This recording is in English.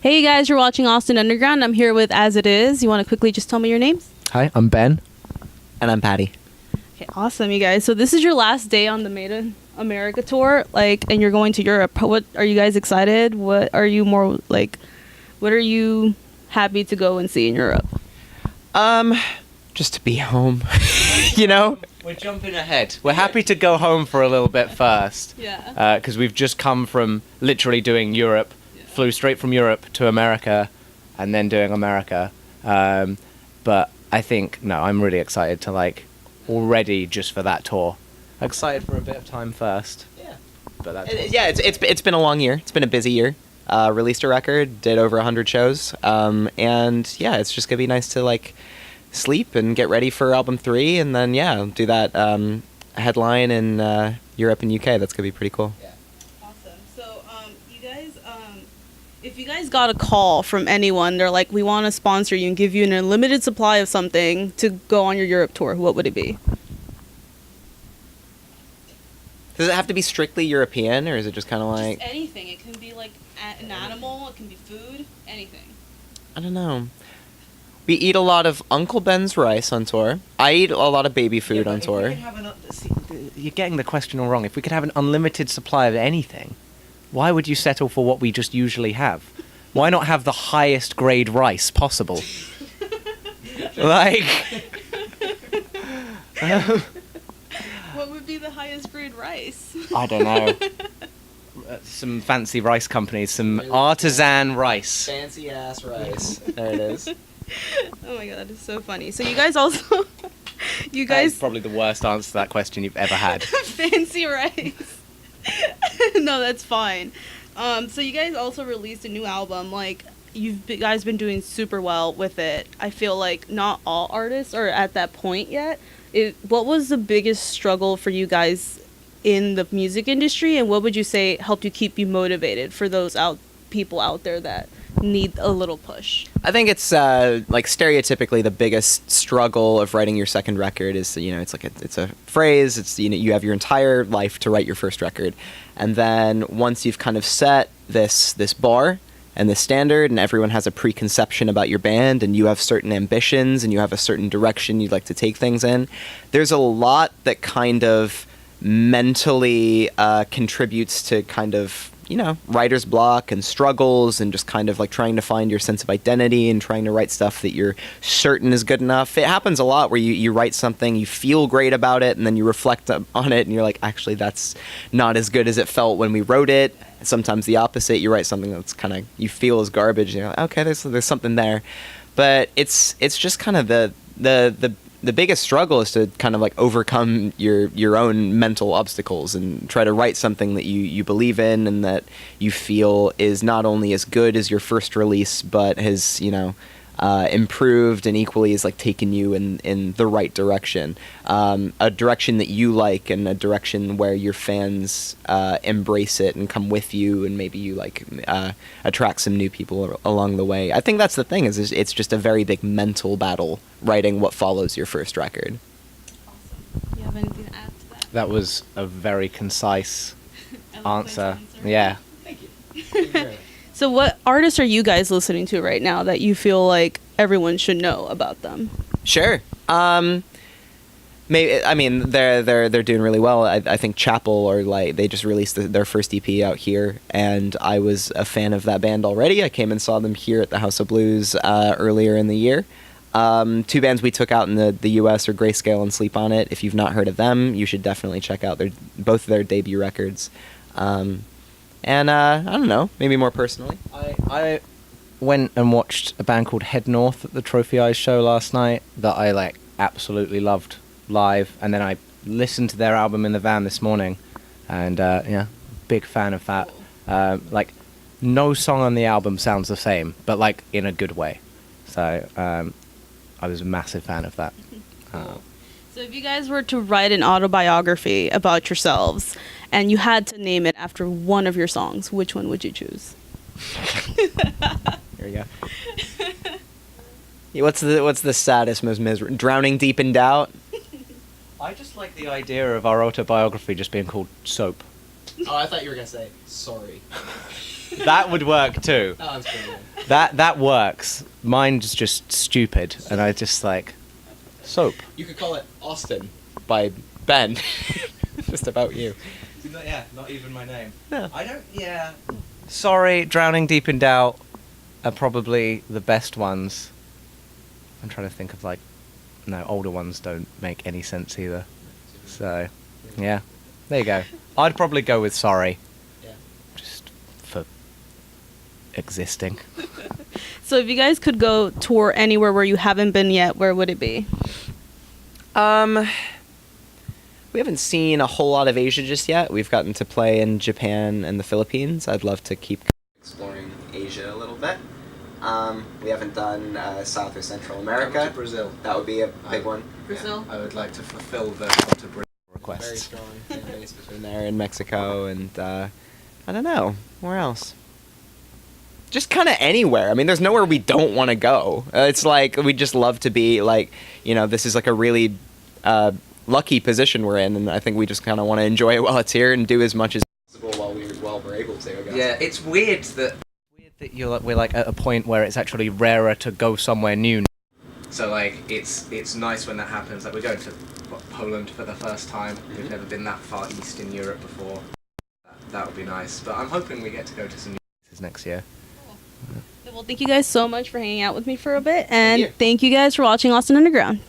Hey, you guys, you're watching Austin Underground. I'm here with As It Is. You want to quickly just tell me your names? Hi, I'm Ben. And I'm Patty. Okay, awesome, you guys. So this is your last day on the Made in America tour, and you're going to Europe. What are you guys excited? What are you happy to go and see in Europe? Just to be home, you know? We're jumping ahead. We're happy to go home for a little bit first. Yeah. Because we've just come from literally doing Europe, flew straight from Europe to America, and then doing America. But I think, I'm really excited to already just for that tour. Excited for a bit of time first. Yeah. But that's It's been a long year. It's been a busy year. Released a record, did over 100 shows. And yeah, it's just gonna be nice to sleep and get ready for album 3, and then do that headline in Europe and UK. That's gonna be pretty cool. Yeah. Awesome. So you guys, if you guys got a call from anyone, they're like, we want to sponsor you and give you an unlimited supply of something to go on your Europe tour, what would it be? Does it have to be strictly European, or is it just kind of Just anything. It can be an animal, it can be food, anything. I don't know. We eat a lot of Uncle Ben's rice on tour. I eat a lot of baby food on tour. You're getting the question all wrong. If we could have an unlimited supply of anything, why would you settle for what we just usually have? Why not have the highest grade rice possible? What would be the highest grade rice? I don't know. Some fancy rice companies, some artisan rice. Fancy ass rice. There it is. Oh my god, it's so funny. So you guys also, That's probably the worst answer to that question you've ever had. Fancy rice. No, that's fine. So you guys also released a new album. You've guys been doing super well with it. I feel like not all artists are at that point yet. What was the biggest struggle for you guys in the music industry, and what would you say helped you keep you motivated for those people out there that need a little push? I think it's stereotypically the biggest struggle of writing your second record is it's a phrase. It's you have your entire life to write your first record, and then once you've kind of set this bar and the standard, and everyone has a preconception about your band, and you have certain ambitions, and you have a certain direction you'd like to take things in, there's a lot that kind of mentally contributes to kind of writer's block and struggles, and just kind of trying to find your sense of identity and trying to write stuff that you're certain is good enough. It happens a lot where you write something, you feel great about it, and then you reflect on it and you're like, actually that's not as good as it felt when we wrote it. Sometimes the opposite, you write something that's kind of you feel is garbage and you're like, okay, there's something there. But it's just kind of the biggest struggle is to kind of overcome your own mental obstacles and try to write something that you believe in and that you feel is not only as good as your first release, but has improved and equally is taken you in the right direction, a direction that you like, and a direction where your fans embrace it and come with you, and maybe you attract some new people along the way. I think that's the thing, is it's just a very big mental battle writing what follows your first record. Awesome. Do you have anything to add to that? That was a very concise answer. Yeah. Thank you. So what artists are you guys listening to right now that you feel like everyone should know about them? Sure. Maybe, I mean, they're doing really well. I think Chapel they just released their first EP out here, and I was a fan of that band already. I came and saw them here at the House of Blues earlier in the year. Two bands we took out in the US are Grayscale and Sleep On It. If you've not heard of them, you should definitely check out both their debut records. And I don't know, maybe more personally, I went and watched a band called Head North at the Trophy Eyes show last night that I absolutely loved live, and then I listened to their album in the van this morning, and big fan of that. No song on the album sounds the same, but in a good way. So I was a massive fan of that. Cool. So if you guys were to write an autobiography about yourselves and you had to name it after one of your songs, which one would you choose? Here we go. Yeah, what's the saddest, most miserable? Drowning Deep in Doubt? I just like the idea of our autobiography just being called Soap. Oh, I thought you were going to say, sorry. That would work too. Oh, that's pretty good. That works. Mine's just stupid, and I just like soap. You could call it Austin by Ben. Just about you. Yeah, not even my name. No. I don't. Yeah. Sorry, Drowning Deep in Doubt are probably the best ones. I'm trying to think of like, no, older ones don't make any sense either. So, yeah, there you go. I'd probably go with Sorry. Yeah. Just for existing. So if you guys could go tour anywhere where you haven't been yet, where would it be? We haven't seen a whole lot of Asia just yet. We've gotten to play in Japan and the Philippines. I'd love to keep exploring Asia a little bit. We haven't done South or Central America. Come to Brazil. That would be a big one. Brazil? Yeah, I would like to fulfill the come to Brazil Very requests. strong fan base between there and Mexico, and I don't know, where else? Just kind of anywhere. I mean, there's nowhere we don't want to go. It's like we just love to be like, you know, this is like a really lucky position we're in, and I think we just kind of want to enjoy it while it's here and do as much as possible while we're able to. I guess. Yeah, it's weird that We're like at a point where it's actually rarer to go somewhere new. so like it's nice when that happens. Like we're going to Poland for the first time. We've never been that far east in Europe before. That would be nice. But I'm hoping we get to go to some new Places next year. Well, thank you guys so much for hanging out with me for a bit, and you. thank you guys for watching Austin Underground.